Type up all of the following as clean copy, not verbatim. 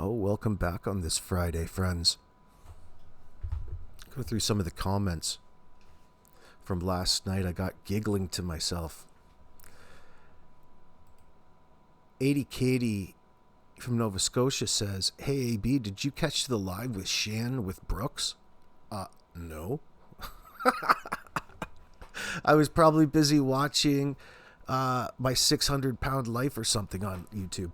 Oh, welcome back on this Friday, friends. Go through some of the comments from last night. I got giggling to myself. 80 Katie from Nova Scotia says, "Hey AB, did you catch the live with Shan with Brooks?" No. I was probably busy watching my 600-pound life or something on YouTube.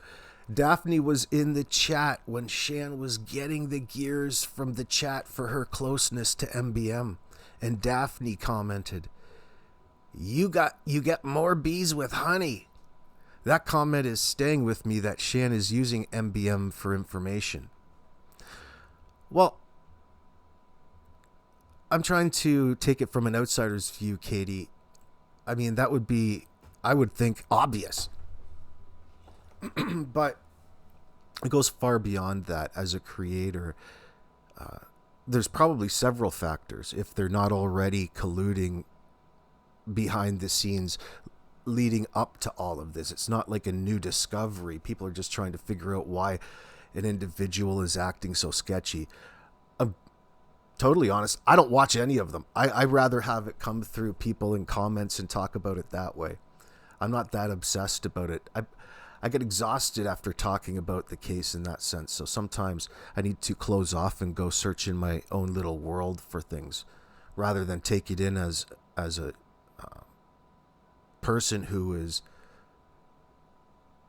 Daphne was in the chat when Shan was getting the gears from the chat for her closeness to MBM. And Daphne commented, You get more bees with honey." That comment is staying with me, that Shan is using MBM for information. Well, I'm trying to take it from an outsider's view, Katie. I mean, that would be, I would think, obvious. But it goes far beyond that. As a creator, there's probably several factors, if they're not already colluding behind the scenes leading up to all of this. It's not like a new discovery. People are just trying to figure out why an individual is acting so sketchy. I'm totally honest, I don't watch any of them. I'd rather have it come through people in comments and talk about it that way. I'm not that obsessed about it. I get exhausted after talking about the case in that sense. So sometimes I need to close off and go search in my own little world for things, rather than take it in as a person who is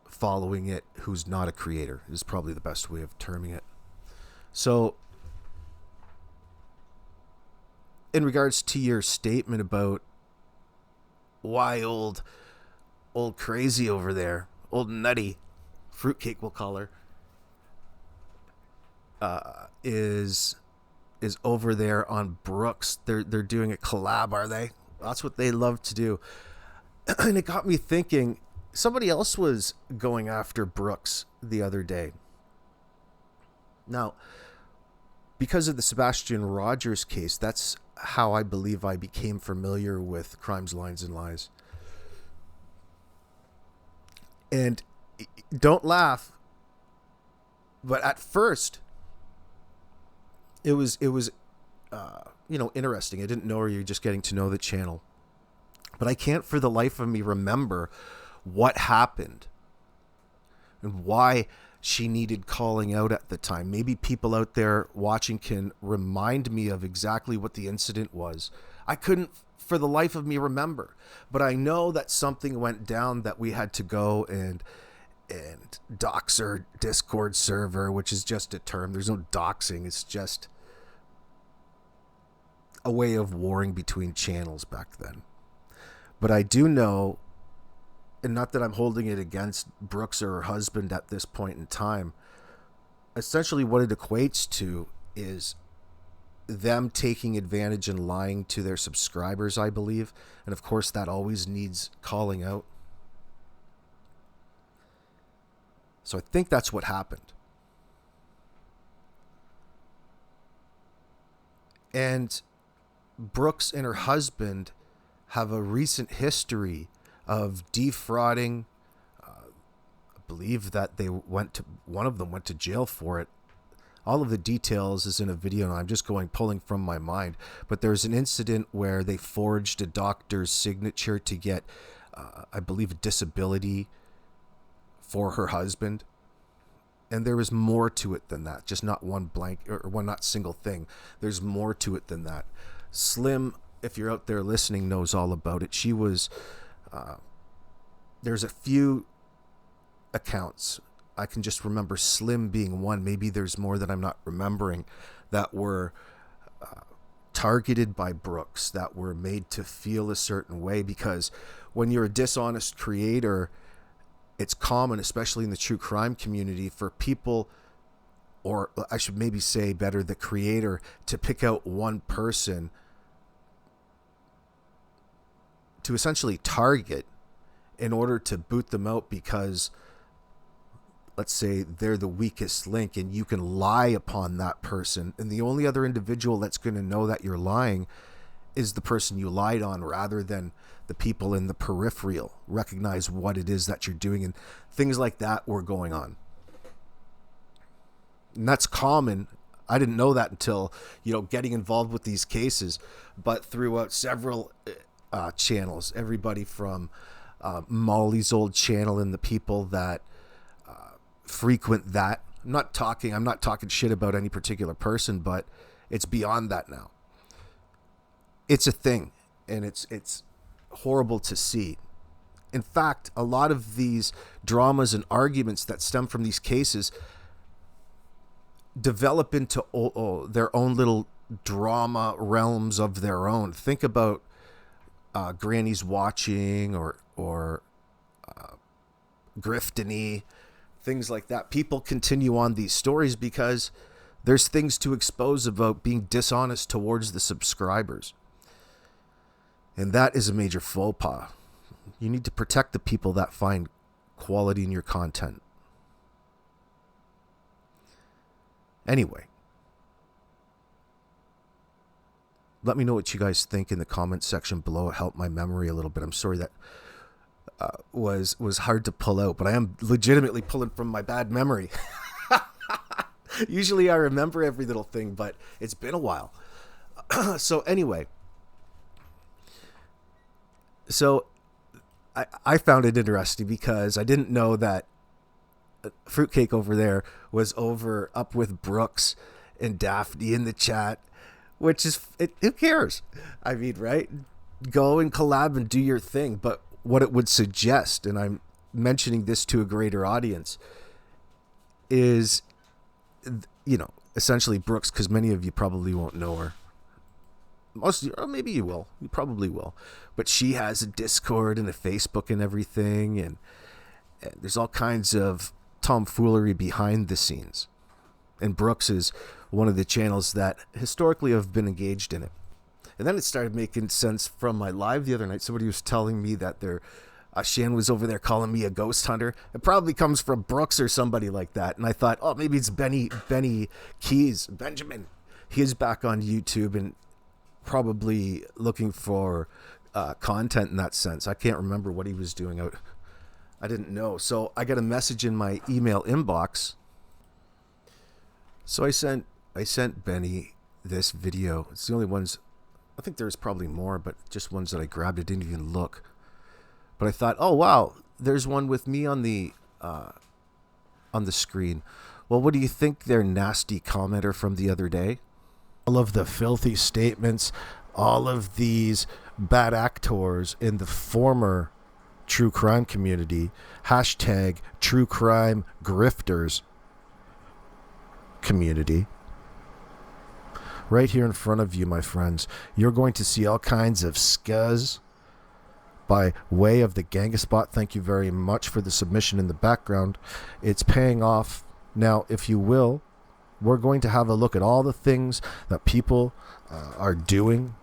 following it, who's not a creator, is probably the best way of terming it. So in regards to your statement about why old crazy over there, old nutty, Fruitcake we'll call her, is over there on Brooks. They're doing a collab, are they? That's what they love to do. And it got me thinking, somebody else was going after Brooks the other day. Now, because of the Sebastian Rogers case, that's how I believe I became familiar with Crimes, Lines, and Lies. And don't laugh, but at first, it was interesting. I didn't know her. You're just getting to know the channel. But I can't for the life of me remember what happened and why she needed calling out at the time. Maybe people out there watching can remind me of exactly what the incident was. I couldn't for the life of me remember. But I know that something went down that we had to go and dox her Discord server, which is just a term. There's no doxing. It's just a way of warring between channels back then. But I do know, and not that I'm holding it against Brooks or her husband at this point in time, essentially what it equates to is them taking advantage and lying to their subscribers, I believe. And of course, that always needs calling out. So I think that's what happened. And Brooks and her husband have a recent history of defrauding. I believe that one of them went to jail for it. All of the details is in a video, and I'm just pulling from my mind. But there's an incident where they forged a doctor's signature to get, I believe, a disability for her husband. And there was more to it than that. Just not one blank or one not single thing. There's more to it than that. Slim, if you're out there listening, knows all about it. She was, there's a few accounts. I can just remember Slim being one. Maybe there's more that I'm not remembering that were targeted by Brooks, that were made to feel a certain way. Because when you're a dishonest creator, it's common, especially in the true crime community, for people, or I should maybe say better, the creator, to pick out one person to essentially target in order to boot them out, because let's say they're the weakest link and you can lie upon that person, and the only other individual that's going to know that you're lying is the person you lied on, rather than the people in the peripheral recognize what it is that you're doing. And things like that were going on. And that's common. I didn't know that until, getting involved with these cases, but throughout several channels, everybody from Molly's old channel and the people that frequent that. I'm not talking shit about any particular person, but it's beyond that now. It's a thing, and it's horrible to see. In fact, a lot of these dramas and arguments that stem from these cases develop into their own little drama realms of their own. Think about Granny's Watching or Griftany, things like that. People continue on these stories because there's things to expose about being dishonest towards the subscribers. And that is a major faux pas. You need to protect the people that find quality in your content. Anyway, let me know what you guys think in the comments section below. It helped my memory a little bit. I'm sorry that was hard to pull out, but I am legitimately pulling from my bad memory. Usually I remember every little thing, but it's been a while. So anyway, I found it interesting because I didn't know that Fruitcake over there was up with Brooks and Daphne in the chat, which is, who cares? I mean, right? Go and collab and do your thing. But what it would suggest, and I'm mentioning this to a greater audience, is, essentially Brooks, because many of you probably won't know her. Most of you, or maybe you will. You probably will. But she has a Discord and a Facebook and everything, and there's all kinds of tomfoolery behind the scenes. And Brooks is one of the channels that historically have been engaged in it. And then it started making sense from my live the other night. Somebody was telling me that Shan was over there calling me a ghost hunter. It probably comes from Brooks or somebody like that. And I thought, oh, maybe it's Benny Keys, Benjamin. He is back on YouTube and probably looking for content in that sense. I can't remember what he was doing out. I didn't know. So I got a message in my email inbox. So I sent Benny this video. It's the only ones. I think there's probably more, but just ones that I grabbed. I didn't even look. But I thought, oh wow, there's one with me on the screen. Well, what do you think their nasty commenter from the other day? All of the filthy statements, all of these bad actors in the former true crime community, hashtag true crime grifters community. Right here in front of you, my friends, you're going to see all kinds of scuzz by way of the Gangaspot. Thank you very much for the submission in the background. It's paying off. Now, if you will, we're going to have a look at all the things that people are doing.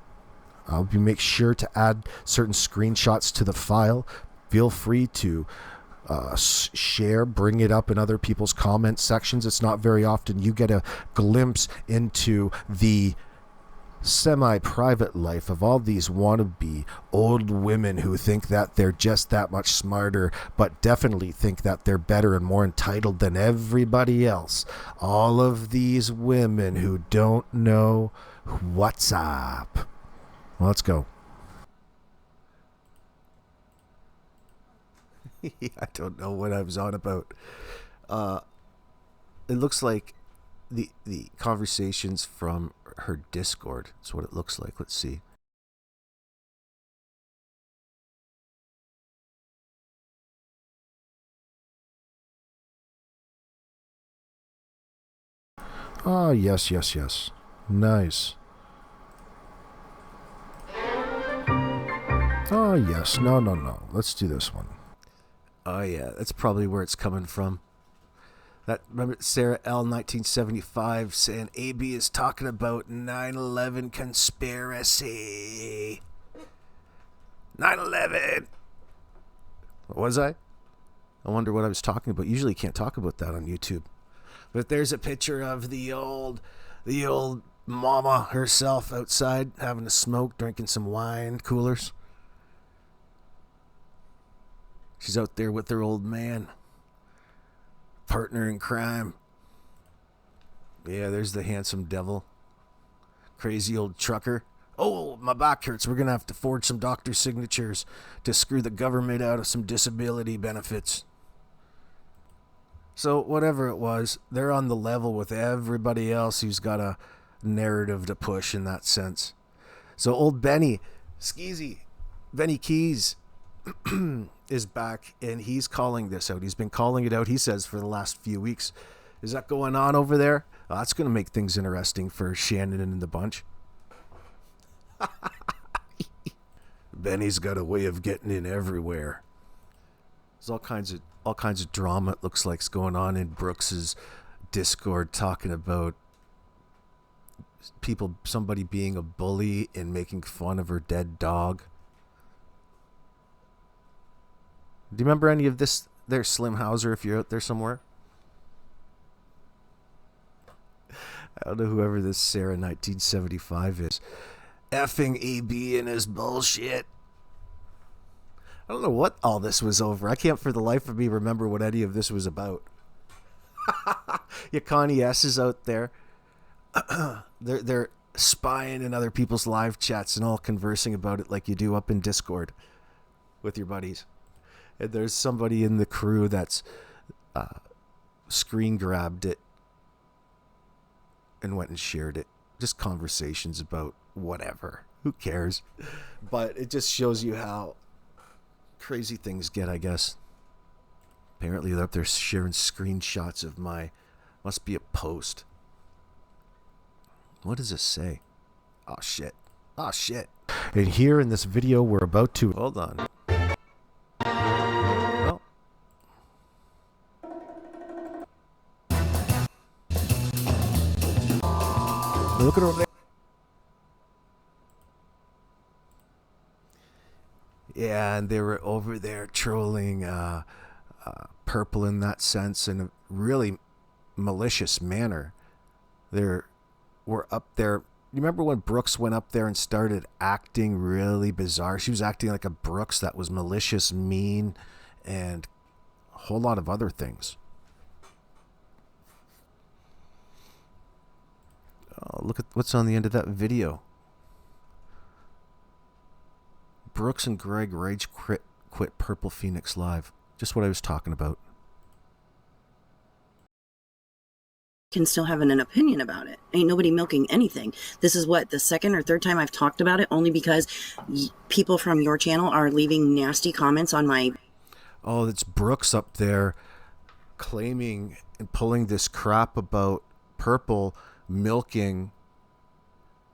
I'll make sure to add certain screenshots to the file. Feel free to share, bring it up in other people's comment sections. It's not very often you get a glimpse into the semi-private life of all these wannabe old women who think that they're just that much smarter, but definitely think that they're better and more entitled than everybody else. All of these women who don't know what's up. Well, let's go. I don't know what I was on about. It looks like the conversations from her Discord. That's what it looks like. Let's see. Oh, yes. Nice. Oh, yes. No. Let's do this one. Oh, yeah. That's probably where it's coming from. Remember Sarah L. 1975 saying AB is talking about 9/11 conspiracy. 9/11. What was I? I wonder what I was talking about. Usually you can't talk about that on YouTube. But there's a picture of the old mama herself outside having a smoke, drinking some wine coolers. She's out there with her old man. Partner in crime. Yeah, there's the handsome devil. Crazy old trucker. Oh, my back hurts. We're going to have to forge some doctor signatures to screw the government out of some disability benefits. So, whatever it was, they're on the level with everybody else who's got a narrative to push in that sense. So, old Benny, Skeezy, Benny Keys, is back, and he's calling this out. He's been calling it out, he says, for the last few weeks. Is that going on over there? Oh, that's going to make things interesting for Shannon and the bunch. Benny's got a way of getting in everywhere. There's all kinds of drama, it looks like, is going on in Brooks's Discord, talking about somebody being a bully and making fun of her dead dog. Do you remember any of this? There's Slim Hauser, if you're out there somewhere. I don't know whoever this Sarah 1975 is. Effing EB and his bullshit. I don't know what all this was over. I can't for the life of me remember what any of this was about. Yeah, Connie S is out there. They're spying in other people's live chats and all conversing about it like you do up in Discord with your buddies. And there's somebody in the crew that's screen grabbed it and went and shared it. Just conversations about whatever. Who cares? But it just shows you how crazy things get, I guess. Apparently they're up there sharing screenshots of must be a post. What does this say? Oh shit. Oh shit. And here in this video we're about to... Hold on. Well. Look at over there. Yeah, and they were over there trolling Purple in that sense, in a really malicious manner. We're up there. You remember when Brooks went up there and started acting really bizarre? She was acting like a Brooks that was malicious, mean, and a whole lot of other things. Oh, look at what's on the end of that video. Brooks and Greg rage quit Purple Phoenix Live. Just what I was talking about. Can still have an opinion about it. Ain't nobody milking anything. This is what, the second or third time I've talked about it, only because people from your channel are leaving nasty comments on my... Oh, it's Brooks up there claiming and pulling this crap about Purple milking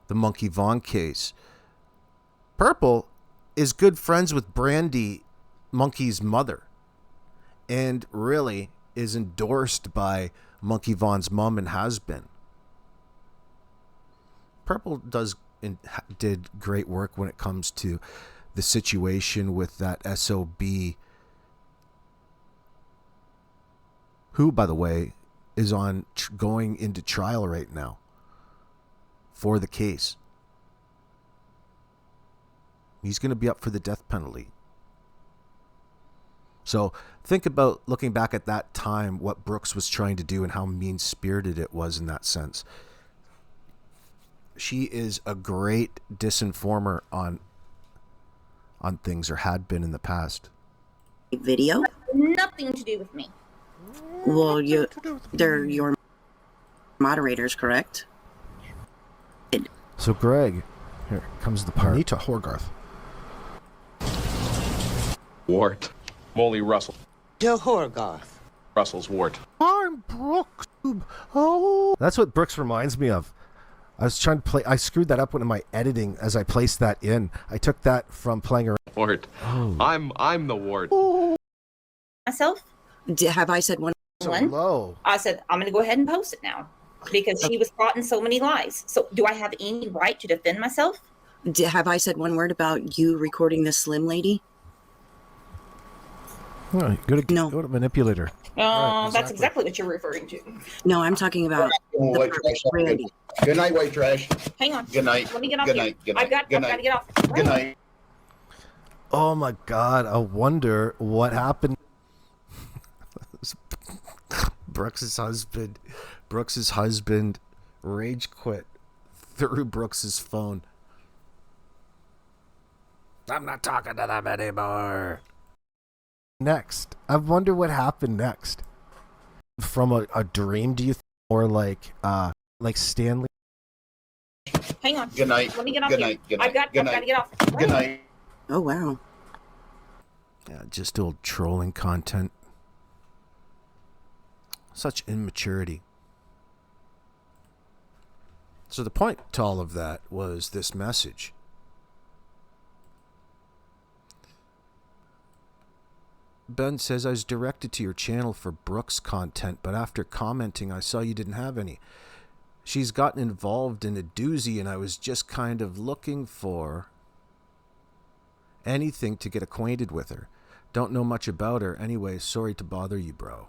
the Monkey Vaughn case. Purple is good friends with Brandy, Monkey's mother, and really is endorsed by Monkey Vaughn's mom and has been. Purple did great work when it comes to the situation with that SOB, who, by the way, is going into trial right now for the case. He's going to be up for the death penalty. So think about looking back at that time, what Brooks was trying to do and how mean-spirited it was in that sense. She is a great disinformer on things, or had been in the past. Video? Nothing to do with me. Well, they're your moderators, correct? So Greg, here comes the part. Anita Horgarth. Wart. Molly Russell. Joe Horgarth. Russell's Wart. I'm Brooks. Oh. That's what Brooks reminds me of. I was trying to play. I screwed that up in my editing as I placed that in. I took that from playing around. Wart. Oh. I'm the Wart. Myself? Have I said one? So low. I said, I'm going to go ahead and post it now because she was caught in so many lies. So do I have any right to defend myself? Have I said one word about you recording this Slim lady? Oh, go to manipulator. Right, that's exactly what you're referring to. No, I'm talking about White trash. Good night, white trash. Hang on. Good night. Let me get off Good here. night. Good night. I've got to get off. Good night. Oh my God! I wonder what happened. Brooks' husband Brooks's husband rage quit through Brooks's phone. I'm not talking to them anymore. Next, I wonder what happened next. From a dream, do you think, or like Stanley? Hang on. Good night. Let me get off Good here. night. Good I've night. got to get off. Good night. Oh, wow. Yeah, just old trolling content. Such immaturity. So the point to all of that was this message. Ben says, I was directed to your channel for Brooks content, but after commenting, I saw you didn't have any. She's gotten involved in a doozy, and I was just kind of looking for anything to get acquainted with her. Don't know much about her. Anyway, sorry to bother you, bro.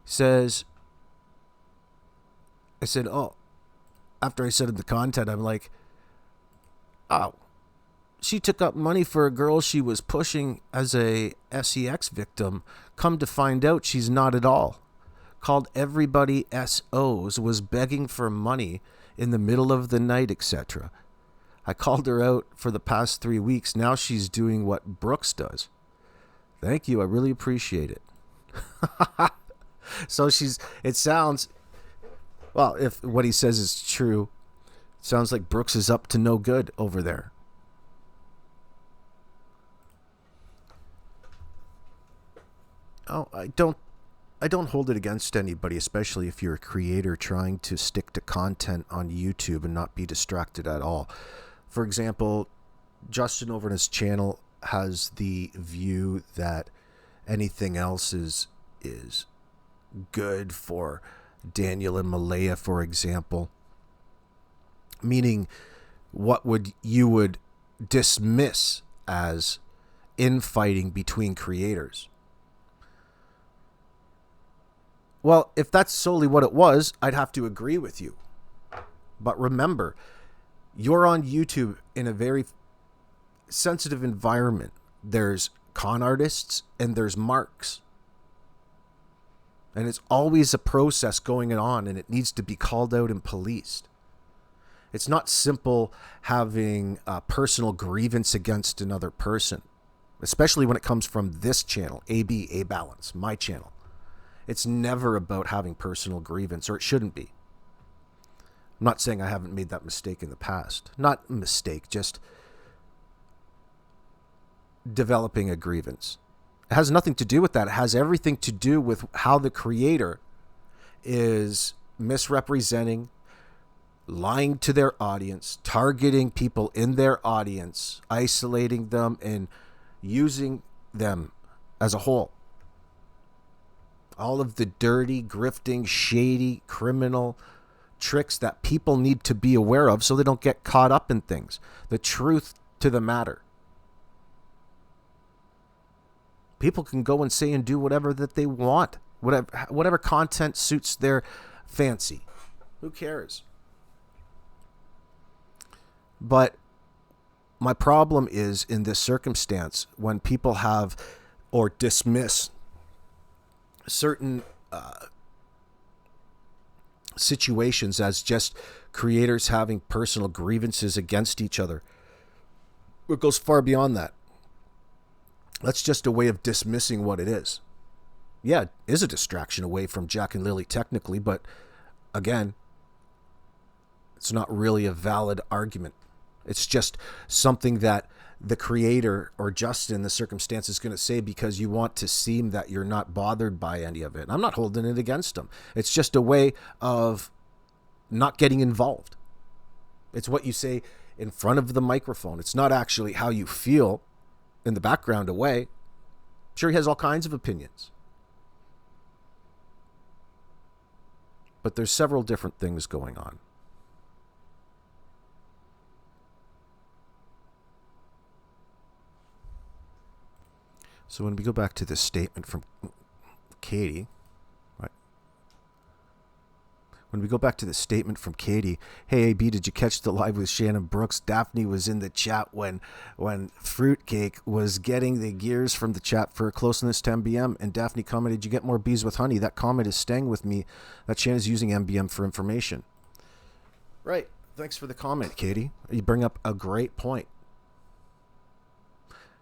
He says, I said, oh, after I said in the content, I'm like, oh, she took up money for a girl she was pushing as a sex victim. Come to find out, she's not at all. Called everybody SOs, was begging for money in the middle of the night, etc. I called her out for the past 3 weeks. Now she's doing what Brooks does. Thank you. I really appreciate it. So it sounds, well, if what he says is true, it sounds like Brooks is up to no good over there. Oh, I don't hold it against anybody, especially if you're a creator trying to stick to content on YouTube and not be distracted at all. For example, Justin over on his channel has the view that anything else is good for Daniel and Maleyha, for example. Meaning what you would dismiss as infighting between creators. Well, if that's solely what it was, I'd have to agree with you. But remember, you're on YouTube in a very sensitive environment. There's con artists and there's marks. And it's always a process going on, and it needs to be called out and policed. It's not simple having a personal grievance against another person, especially when it comes from this channel, AB, A Balance, my channel. It's never about having personal grievance, or it shouldn't be. I'm not saying I haven't made that mistake in the past. Not a mistake, just developing a grievance. It has nothing to do with that. It has everything to do with how the creator is misrepresenting, lying to their audience, targeting people in their audience, isolating them, and using them as a whole. All of the dirty, grifting, shady, criminal tricks that people need to be aware of so they don't get caught up in things. The truth to the matter. People can go and say and do whatever that they want. Whatever content suits their fancy. Who cares? But my problem is in this circumstance when people have or dismiss certain situations as just creators having personal grievances against each other. It goes far beyond that. That's just a way of dismissing what it is. Yeah, it is a distraction away from Jack and Lilly technically, but again, it's not really a valid argument. It's just something that the creator or Justin, the circumstance, is going to say because you want to seem that you're not bothered by any of it. I'm not holding it against them. It's just a way of not getting involved. It's what you say in front of the microphone. It's not actually how you feel in the background away. I'm sure he has all kinds of opinions. But there's several different things going on. So when we go back to this statement from Katie, right? When we go back to the statement from Katie, hey AB, did you catch the live with Shannon Brooks? Daphne was in the chat when Fruitcake was getting the gears from the chat for closeness to MBM, and Daphne commented, you get more bees with honey. That comment is staying with me, that Shannon's using MBM for information. Right. Thanks for the comment, Katie. You bring up a great point.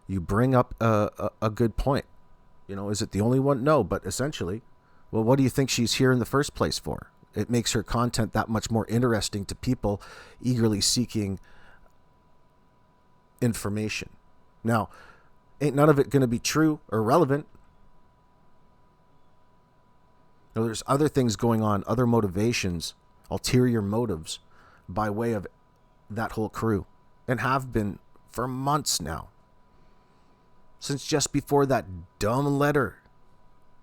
You bring up a good point. You know, is it the only one? No, but essentially, well, what do you think she's here in the first place for? It makes her content that much more interesting to people eagerly seeking information. Now, ain't none of it going to be true or relevant. Now, there's other things going on, other motivations, ulterior motives by way of that whole crew, and have been for months now. Since just before that dumb letter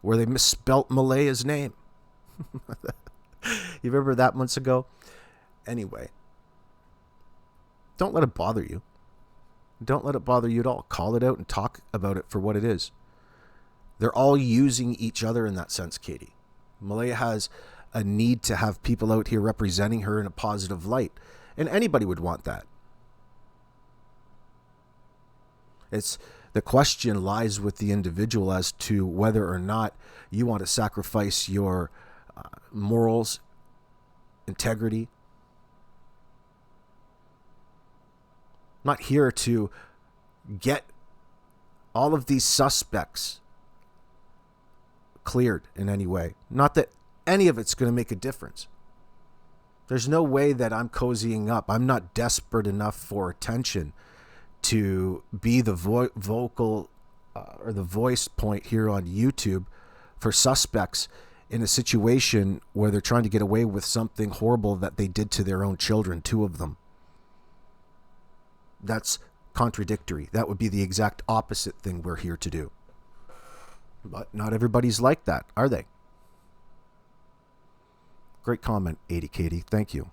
where they misspelt Maleyha's name. You remember that months ago? Anyway, don't let it bother you. Don't let it bother you at all. Call it out and talk about it for what it is. They're all using each other in that sense, Katie. Maleyha has a need to have people out here representing her in a positive light, and anybody would want that. The question lies with the individual as to whether or not you want to sacrifice your morals, integrity. I'm not here to get all of these suspects cleared in any way. Not that any of it's going to make a difference. There's no way that I'm cozying up. I'm not desperate enough for attention to be the vocal or the voice point here on YouTube for suspects in a situation where they're trying to get away with something horrible that they did to their own children, 2 of them. That's contradictory. That would be the exact opposite thing we're here to do. But not everybody's like that, are they? Great comment, 80 Katie. Thank you.